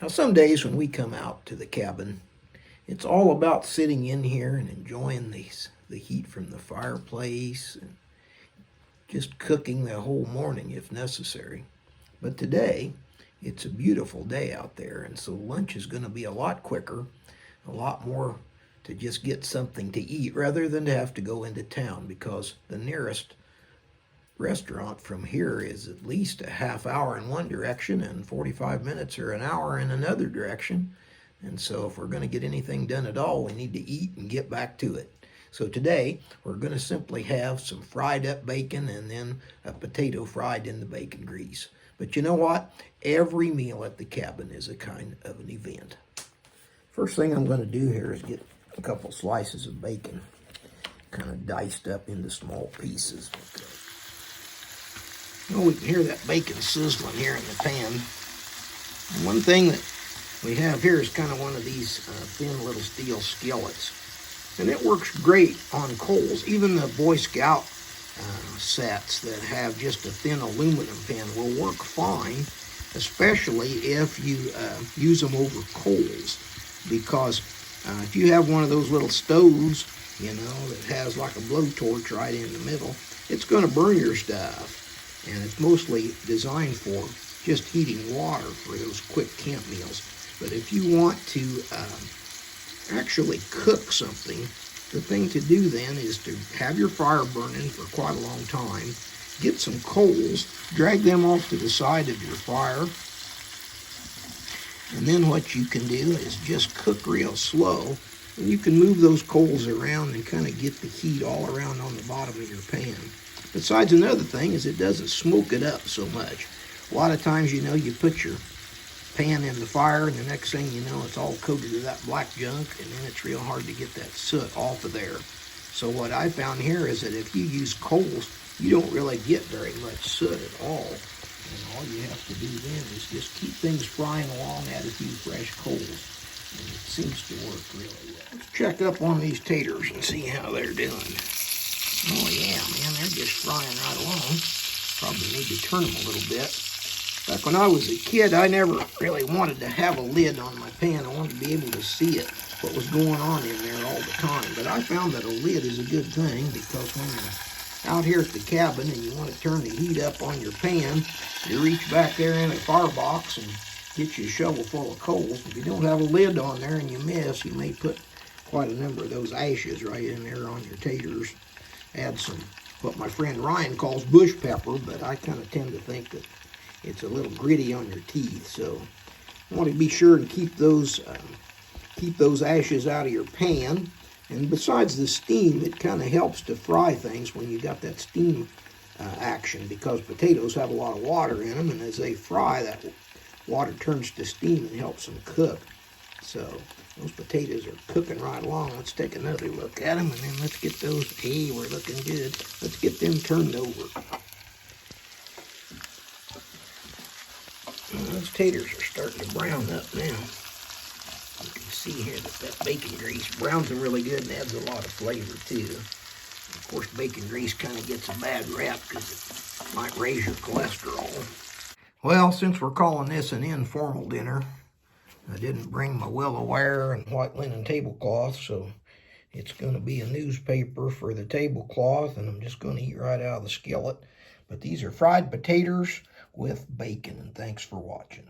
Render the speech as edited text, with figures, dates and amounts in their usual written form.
Now, some days when we come out to the cabin, it's all about sitting in here and enjoying the heat from the fireplace and just cooking the whole morning if necessary. But today, it's a beautiful day out there, and so lunch is going to be a lot quicker, a lot more to just get something to eat rather than to have to go into town, because the nearest restaurant from here is at least a half hour in one direction and 45 minutes or an hour in another direction. And so if we're going to get anything done at all, we need to eat and get back to it. So today we're going to simply have some fried up bacon and then a potato fried in the bacon grease. But you know what? Every meal at the cabin is a kind of an event. First thing I'm going to do here is get a couple slices of bacon kind of diced up into small pieces. Well, we can hear that bacon sizzling here in the pan. And one thing that we have here is kind of one of these thin little steel skillets. And it works great on coals. Even the Boy Scout sets that have just a thin aluminum pan will work fine, especially if you use them over coals. Because if you have one of those little stoves, that has like a blowtorch right in the middle, it's going to burn your stuff. And it's mostly designed for just heating water for those quick camp meals. But if you want to actually cook something, the thing to do then is to have your fire burning for quite a long time, get some coals, drag them off to the side of your fire, and then what you can do is just cook real slow, and you can move those coals around and kind of get the heat all around on the bottom of your pan. Besides, another thing is it doesn't smoke it up so much. A lot of times, you put your pan in the fire, and the next thing you know, it's all coated with that black junk, and then it's real hard to get that soot off of there. So what I found here is that if you use coals, you don't really get very much soot at all. And all you have to do then is just keep things frying along, add a few fresh coals, and it seems to work really well. Let's check up on these taters and see how they're doing. Oh yeah, man, they're just frying right along. Probably need to turn them a little bit. Back when I was a kid, I never really wanted to have a lid on my pan. I wanted to be able to see it, what was going on in there all the time. But I found that a lid is a good thing, because when you're out here at the cabin and you want to turn the heat up on your pan, you reach back there in a firebox and get you a shovel full of coals. If you don't have a lid on there and you miss, you may put quite a number of those ashes right in there on your taters. Add some, what my friend Ryan calls bush pepper, but I kind of tend to think that it's a little gritty on your teeth. So you want to be sure and keep those ashes out of your pan. And besides the steam, it kind of helps to fry things when you got that steam action, because potatoes have a lot of water in them, and as they fry, that water turns to steam and helps them cook. So those potatoes are cooking right along. Let's take another look at them, and then let's get those. Hey, we're looking good. Let's get them turned over. Well, those taters are starting to brown up now. You can see here that bacon grease browns them really good and adds a lot of flavor too. Of course, bacon grease kind of gets a bad rap because it might raise your cholesterol. Well, since we're calling this an informal dinner, I didn't bring my willow wire and white linen tablecloth, so it's going to be a newspaper for the tablecloth, and I'm just going to eat right out of the skillet. But these are fried potatoes with bacon, and thanks for watching.